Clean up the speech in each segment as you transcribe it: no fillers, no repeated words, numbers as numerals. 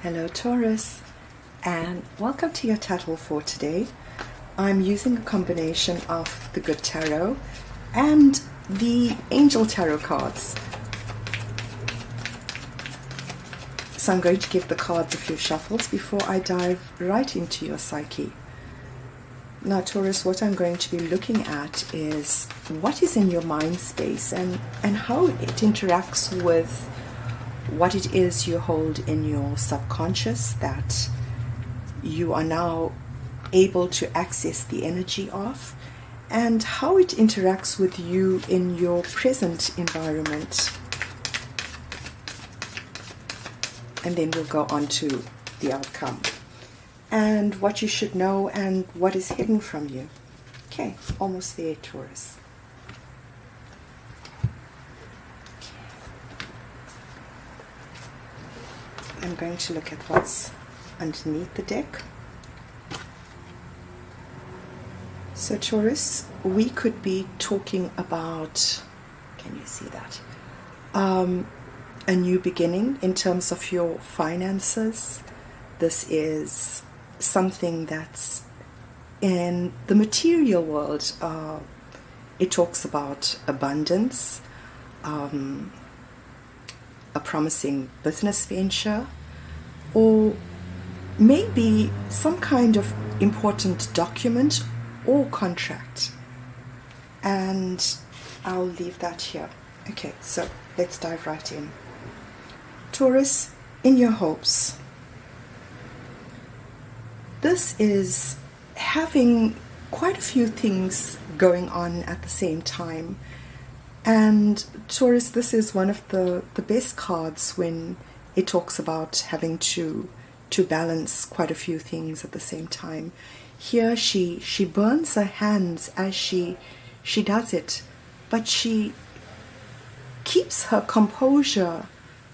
Hello Taurus, and welcome to your Tatle for today. I'm using a combination of the Good Tarot and the Angel Tarot cards. So I'm going to give the cards a few shuffles before I dive right into your psyche. Now Taurus, what I'm going to be looking at is what is in your mind space and how it interacts with what it is you hold in your subconscious that you are now able to access the energy of, and how it interacts with you in your present environment. And then we'll go on to the outcome and what you should know and what is hidden from you. Okay, almost there, Taurus. I'm going to look at what's underneath the deck. So Taurus, we could be talking about, can you see that? A new beginning in terms of your finances. This is something that's in the material world. It talks about abundance, a promising business venture, or maybe some kind of important document or contract. And I'll leave that here. Okay, so let's dive right in. Taurus, in your hopes. This is having quite a few things going on at the same time. And Taurus, this is one of the best cards when it talks about having to balance quite a few things at the same time. Here she burns her hands as she does it, but she keeps her composure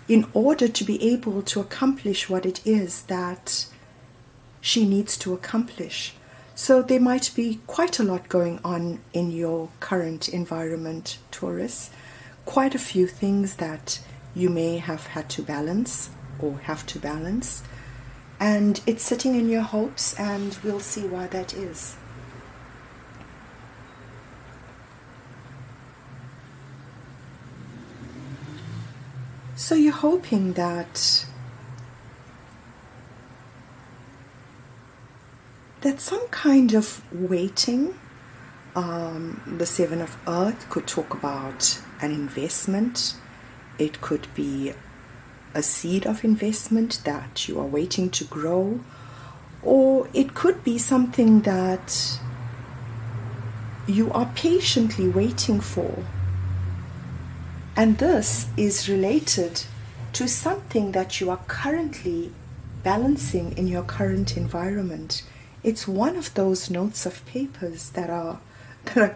in order to be able to accomplish what it is that she needs to accomplish. So there might be quite a lot going on in your current environment, Taurus. Quite a few things that you may have had to balance or have to balance. And it's sitting in your hopes, and we'll see why that is. So you're hoping that some kind of waiting. The Seven of Earth could talk about an investment. It could be a seed of investment that you are waiting to grow, or it could be something that you are patiently waiting for. And this is related to something that you are currently balancing in your current environment. It's one of those notes of papers that are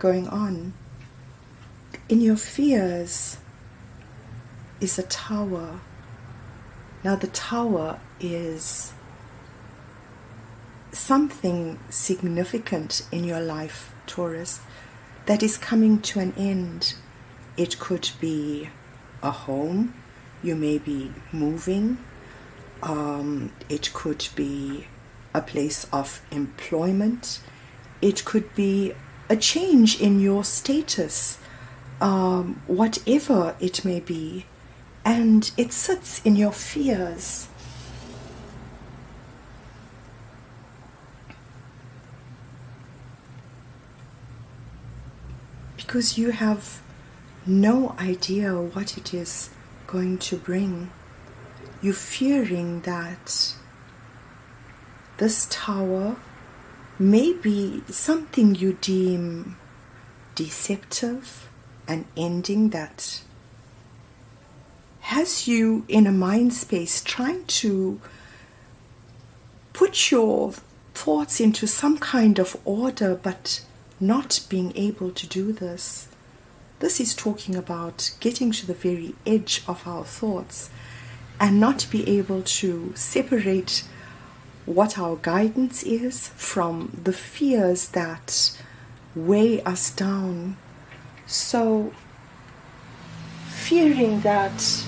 going on. In your fears is a tower. Now the tower is something significant in your life, Taurus, that is coming to an end. It could be a home. You may be moving. It could be a place of employment. It could be a change in your status, whatever it may be, and it sits in your fears. Because you have no idea what it is going to bring. You're fearing that this tower may be something you deem deceptive, an ending that has you in a mind space trying to put your thoughts into some kind of order, but not being able to do this. This is talking about getting to the very edge of our thoughts and not be able to separate what our guidance is from the fears that weigh us down. So fearing that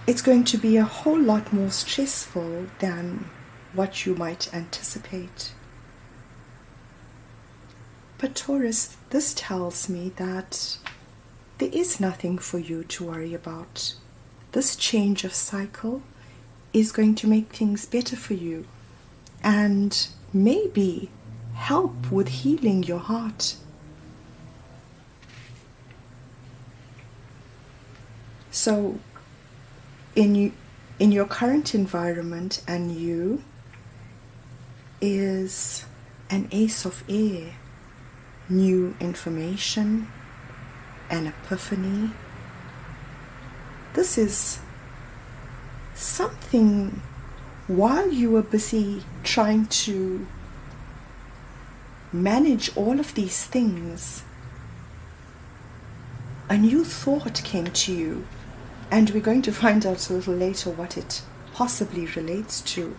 it's going to be a whole lot more stressful than what you might anticipate. But Taurus, this tells me that there is nothing for you to worry about. This change of cycle is going to make things better for you and maybe help with healing your heart. So in your current environment and you is an ace of air, new information, an epiphany. This is something while you were busy trying to manage all of these things, a new thought came to you, and we're going to find out a little later what it possibly relates to,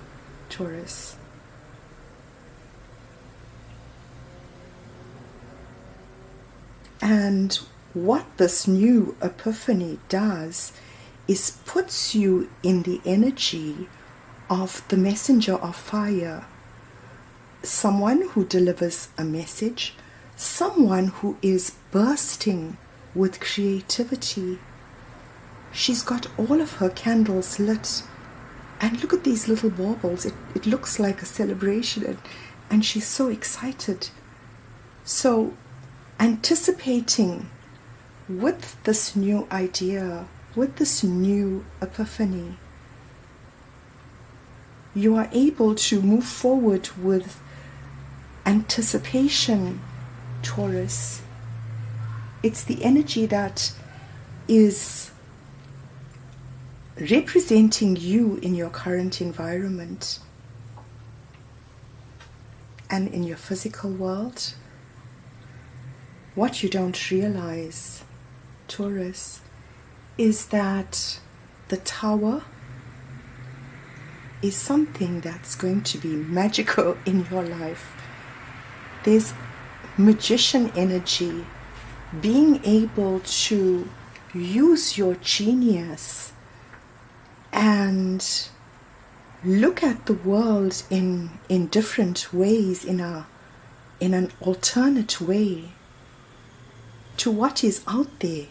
Taurus. And what this new epiphany does is puts you in the energy of the messenger of fire, someone who delivers a message, someone who is bursting with creativity. She's got all of her candles lit, and look at these little baubles. It looks like a celebration, and she's so excited. So anticipating with this new idea, with this new epiphany, you are able to move forward with anticipation, Taurus. It's the energy that is representing you in your current environment and in your physical world. What you don't realize, Taurus, is that the tower is something that's going to be magical in your life. There's magician energy, being able to use your genius and look at the world in different ways, in an alternate way to what is out there.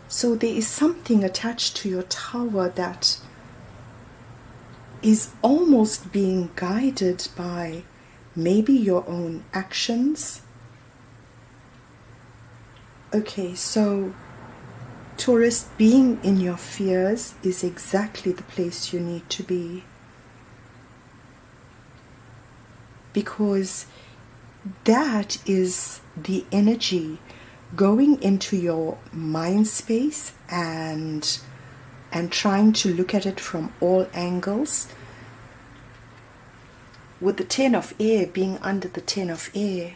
So there is something attached to your tower that is almost being guided by maybe your own actions. Okay, so Taurus, being in your fears is exactly the place you need to be, because that is the energy going into your mind space and trying to look at it from all angles. With the 10 of air being under the 10 of air,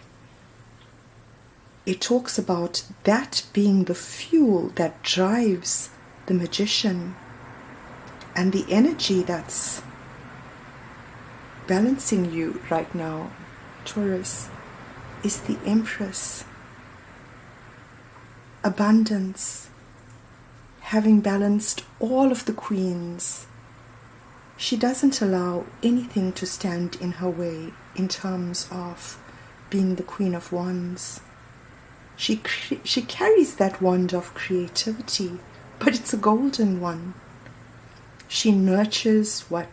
it talks about that being the fuel that drives the magician, and the energy that's balancing you right now, Taurus, is the Empress. Abundance, having balanced all of the queens. She doesn't allow anything to stand in her way in terms of being the Queen of Wands. She carries that wand of creativity, but it's a golden one. She nurtures what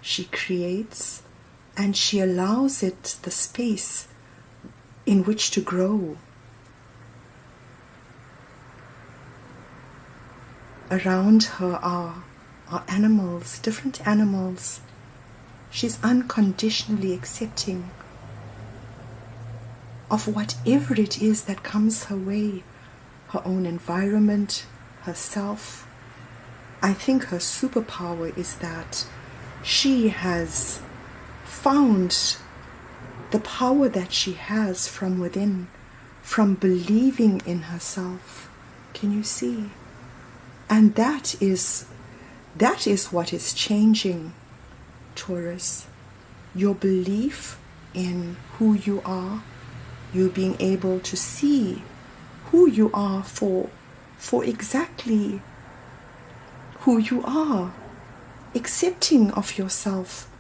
she creates, and she allows it the space in which to grow. Around her are animals, different animals. She's unconditionally accepting of whatever it is that comes her way, her own environment, herself. I think her superpower is that she has found the power that she has from within, from believing in herself. Can you see? And that is what is changing, Taurus. Your belief in who you are, you being able to see who you are for exactly who you are, accepting of yourself,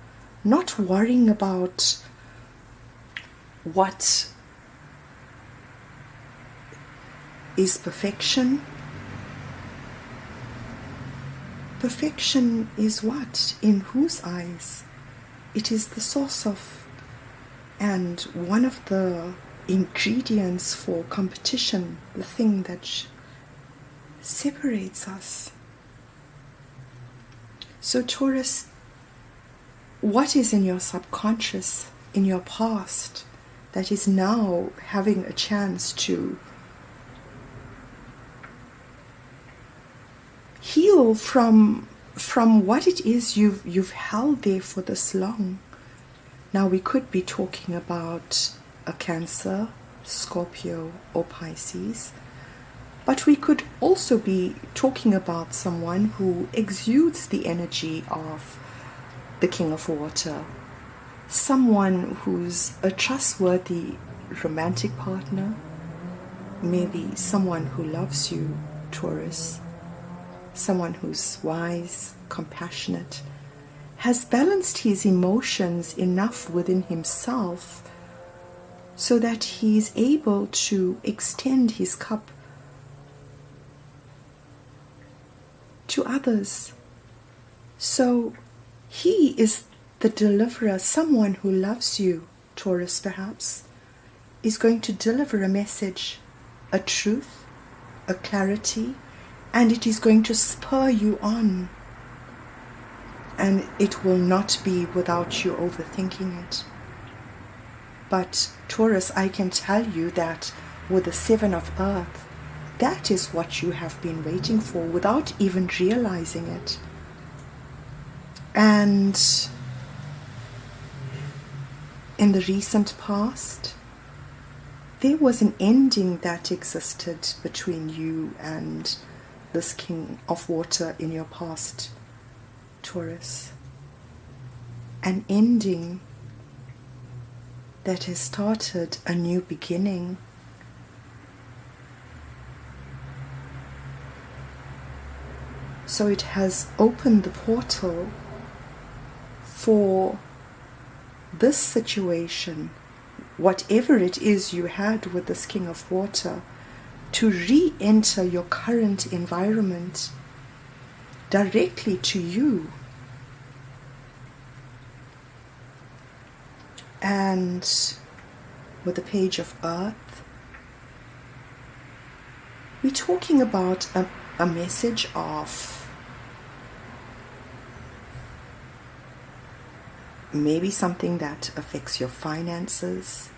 not worrying about what is perfection. Perfection is what? In whose eyes? It is the source of and one of the ingredients for competition, the thing that separates us. So Taurus, what is in your subconscious, in your past, that is now having a chance to heal from what it is you've held there for this long? Now we could be talking about a Cancer, Scorpio or Pisces, but we could also be talking about someone who exudes the energy of the King of Water, someone who's a trustworthy romantic partner, maybe someone who loves you, Taurus, someone who's wise, compassionate, has balanced his emotions enough within himself so that he is able to extend his cup to others. So he is the deliverer. Someone who loves you, Taurus, perhaps, is going to deliver a message, a truth, a clarity, and it is going to spur you on. And it will not be without you overthinking it. But Taurus, I can tell you that with the Seven of Earth, that is what you have been waiting for without even realizing it. And in the recent past, there was an ending that existed between you and this King of Water in your past, Taurus. An ending that has started a new beginning. So it has opened the portal for this situation, whatever it is you had with this King of Water, to re-enter your current environment directly to you. And with the Page of Earth, we're talking about a message of maybe something that affects your finances.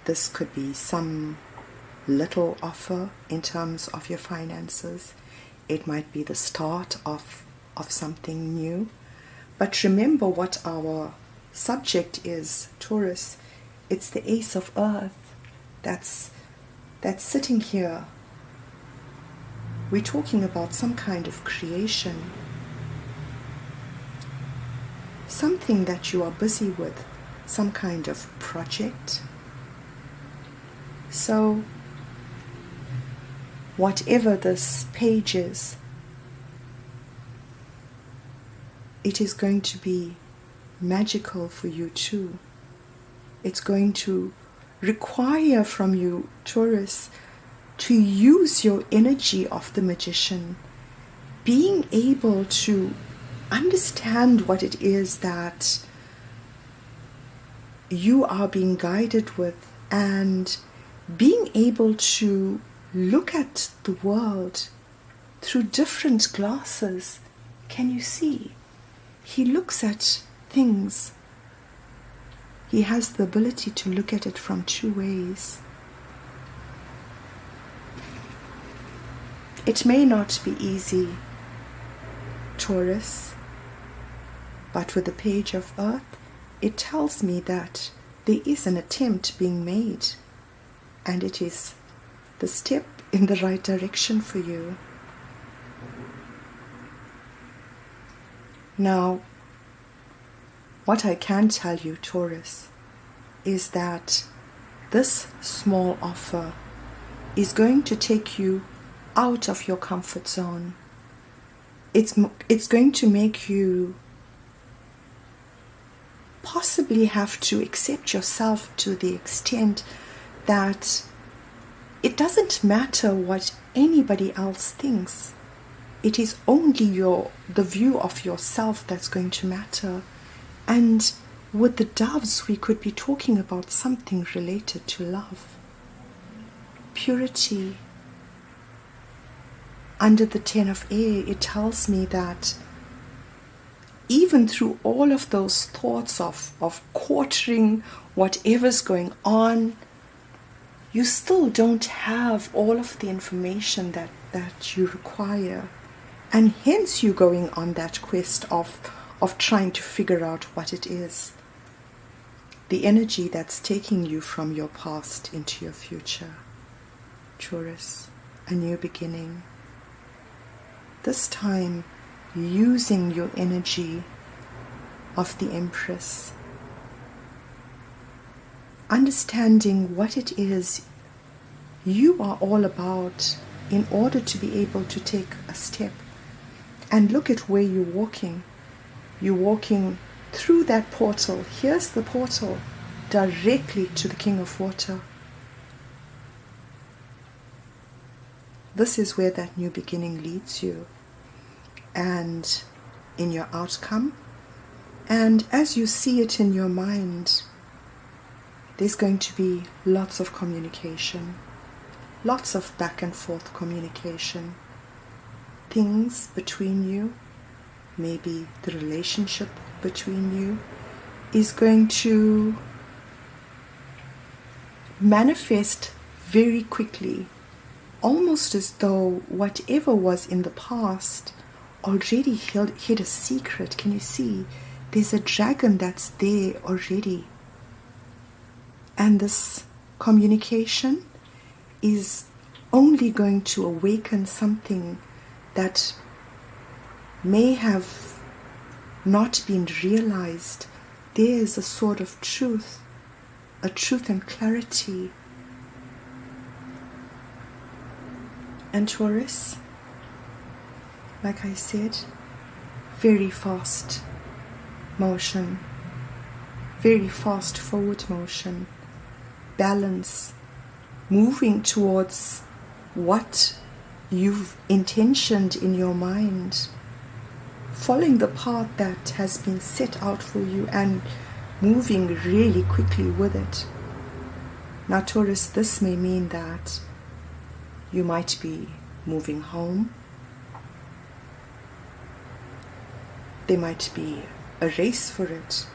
This could be some little offer in terms of your finances. It might be the start of something new. But remember what our subject is, Taurus. It's the Ace of Earth that's sitting here. We're talking about some kind of creation, something that you are busy with, some kind of project. So whatever this page is, it is going to be magical for you too. It's going to require from you, Taurus, to use your energy of the magician, being able to understand what it is that you are being guided with, and being able to look at the world through different glasses. Can you see? He looks at things. He has the ability to look at it from two ways. It may not be easy, Taurus, but with the Page of Earth, it tells me that there is an attempt being made, and it is the step in the right direction for you. Now, what I can tell you, Taurus, is that this small offer is going to take you out of your comfort zone. it's going to make you possibly have to accept yourself to the extent that it doesn't matter what anybody else thinks. It is only the view of yourself that's going to matter. And with the doves, we could be talking about something related to love, purity. Under the 10 of air, it tells me that even through all of those thoughts of quartering whatever's going on, you still don't have all of the information that you require. And hence you're going on that quest of trying to figure out what it is. The energy that's taking you from your past into your future. Taurus, a new beginning. This time, using your energy of the Empress. Understanding what it is you are all about in order to be able to take a step. And look at where you're walking. You're walking through that portal. Here's the portal, directly to the King of Water. This is where that new beginning leads you, and in your outcome. And as you see it in your mind, there's going to be lots of communication, lots of back and forth communication. Things between you, maybe the relationship between you, is going to manifest very quickly, almost as though whatever was in the past already hid a secret. Can you see? There's a dragon that's there already. And this communication is only going to awaken something that may have not been realized. There is a sort of truth, a truth and clarity. And Taurus, like I said, very fast motion, very fast forward motion, balance, moving towards what you've intentioned in your mind, following the path that has been set out for you and moving really quickly with it. Now, Taurus, this may mean that you might be moving home. There might be a race for it.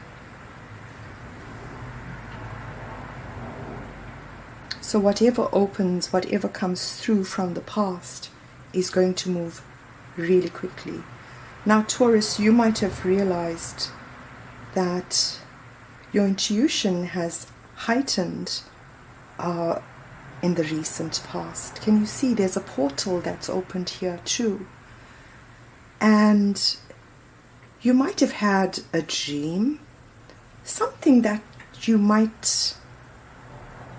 So whatever opens, whatever comes through from the past is going to move really quickly. Now, Taurus, you might have realized that your intuition has heightened in the recent past. Can you see there's a portal that's opened here too? And you might have had a dream, something that you might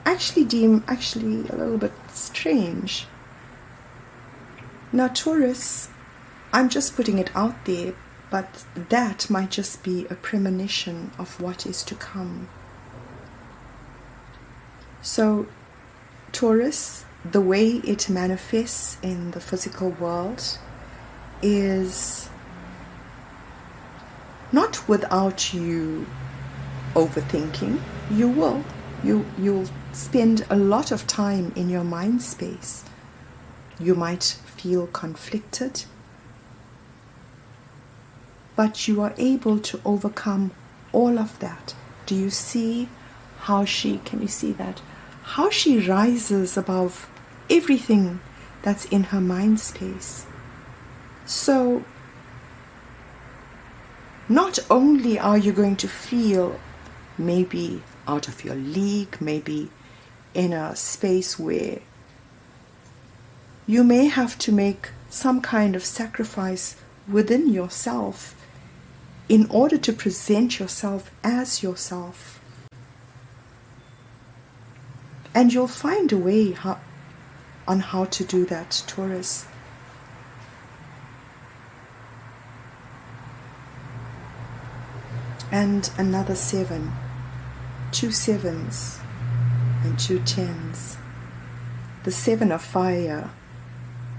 actually deem a little bit strange. Now, Taurus, I'm just putting it out there, but that might just be a premonition of what is to come. So, Taurus, the way it manifests in the physical world is not without you overthinking. You'll spend a lot of time in your mind space. You might feel conflicted, but you are able to overcome all of that. Do you see how can you see that? How she rises above everything that's in her mind space. So, not only are you going to feel maybe out of your league, maybe in a space where you may have to make some kind of sacrifice within yourself in order to present yourself as yourself. And you'll find a way on how to do that, Taurus. and another 7, 2 7s and 2 10s. The 7 of fire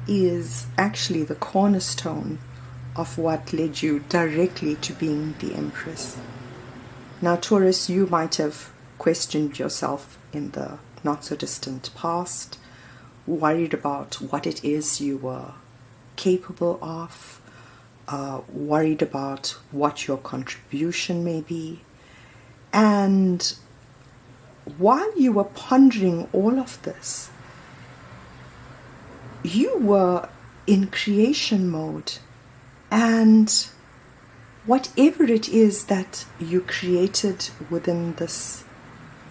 is actually the cornerstone of what led you directly to being the Empress. Now, Taurus, you might have questioned yourself in the not so distant past, worried about what it is you were capable of, worried about what your contribution may be. And while you were pondering all of this, you were in creation mode, and whatever it is that you created within this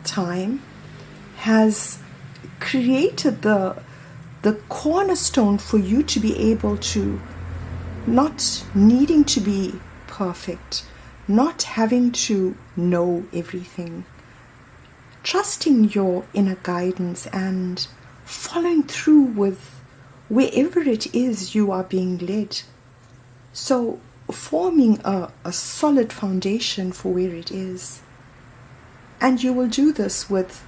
time has created the cornerstone for you to be able to, not needing to be perfect, not having to know everything, trusting your inner guidance and following through with wherever it is you are being led. So forming a solid foundation for where it is. And you will do this with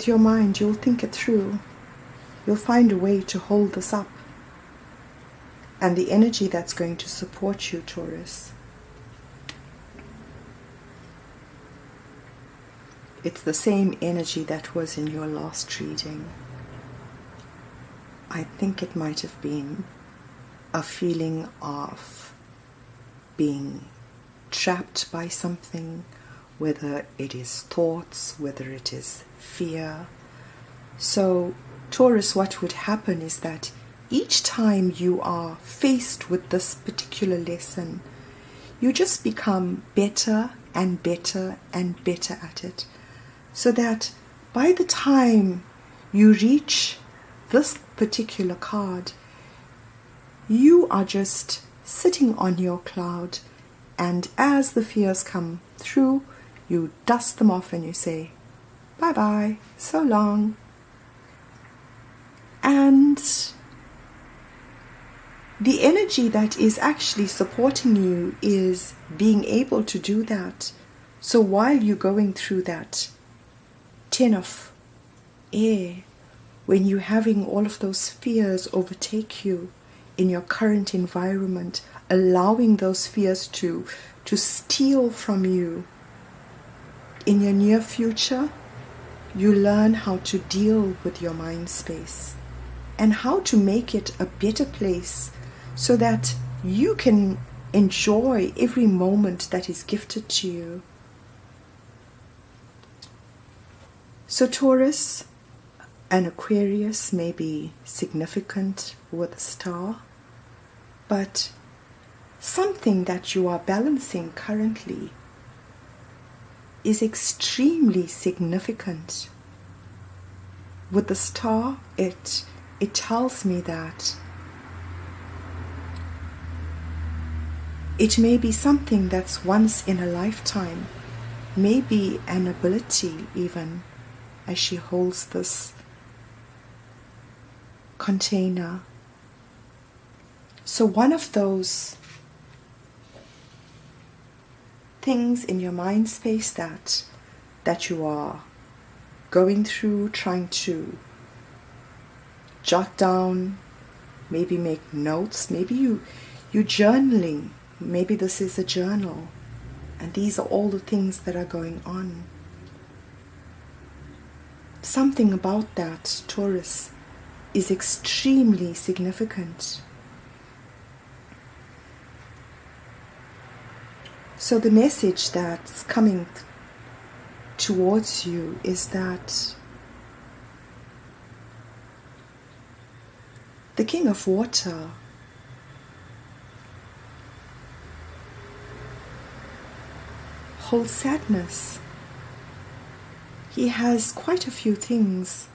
your mind. You'll think it through. You'll find a way to hold this up. And the energy that's going to support you, Taurus, it's the same energy that was in your last reading. I think it might have been a feeling of being trapped by something, whether it is thoughts, whether it is fear. So, Taurus, what would happen is that each time you are faced with this particular lesson, you just become better and better and better at it, so that by the time you reach this particular card, you are just sitting on your cloud, and as the fears come through, you dust them off and you say, bye-bye, so long. And the energy that is actually supporting you is being able to do that. So while you're going through that 10 of air, when you're having all of those fears overtake you in your current environment, allowing those fears to steal from you, in your near future, you learn how to deal with your mind space and how to make it a better place so that you can enjoy every moment that is gifted to you. So Taurus and Aquarius may be significant with a star, but something that you are balancing currently is extremely significant. With the star, it tells me that it may be something that's once in a lifetime, maybe an ability even, as she holds this container. So one of those things in your mind space that you are going through, trying to jot down, maybe make notes, maybe you're journaling, maybe this is a journal, and these are all the things that are going on. Something about that, Taurus, is extremely significant. So the message that's coming towards you is that the King of Water holds sadness. He has quite a few things,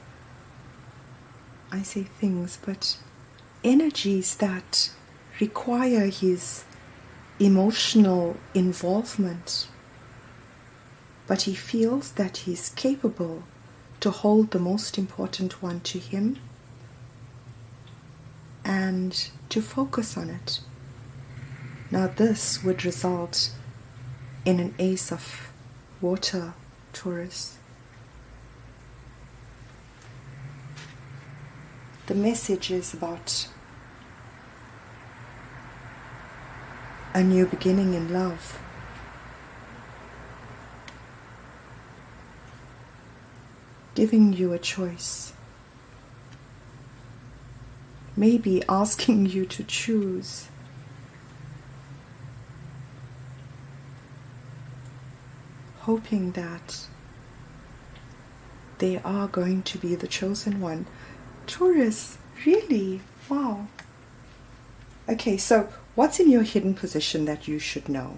I say things, but energies that require his emotional involvement. But he feels that he's capable to hold the most important one to him and to focus on it. Now this would result in an ace of water, Taurus. The message is about a new beginning in love. Giving you a choice. Maybe asking you to choose. Hoping that they are going to be the chosen one. Taurus, really? Wow. Okay, so what's in your hidden position that you should know?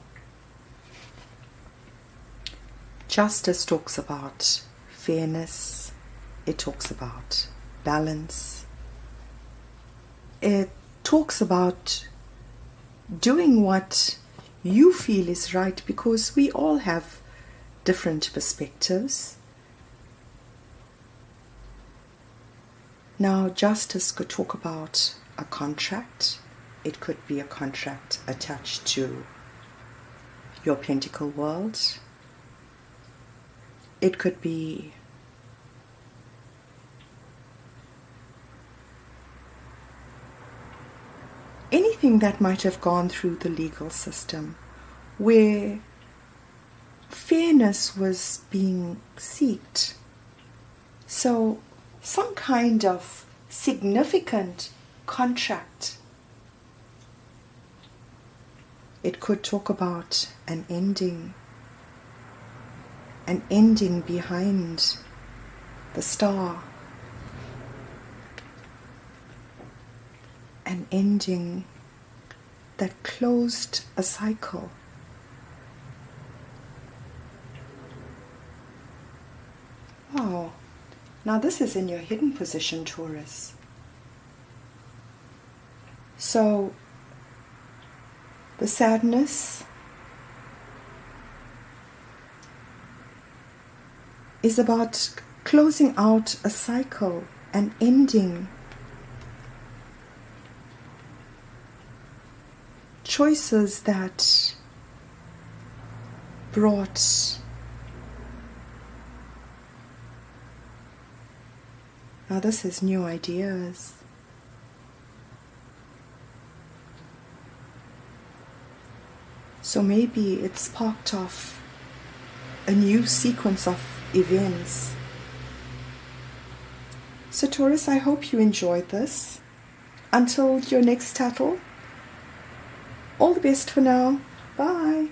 Justice talks about fairness. It talks about balance. It talks about doing what you feel is right, because we all have different perspectives. Now, justice could talk about a contract. It could be a contract attached to your pentacle world. It could be anything that might have gone through the legal system where fairness was being sought. So some kind of significant contract. It could talk about an ending behind the star, an ending that closed a cycle. Wow. Now this is in your hidden position, Taurus. So the sadness is about closing out a cycle, an ending. Choices that brought. Now this is new ideas. So maybe it sparked off a new sequence of events. So Taurus, I hope you enjoyed this. Until your next tattle, all the best for now. Bye.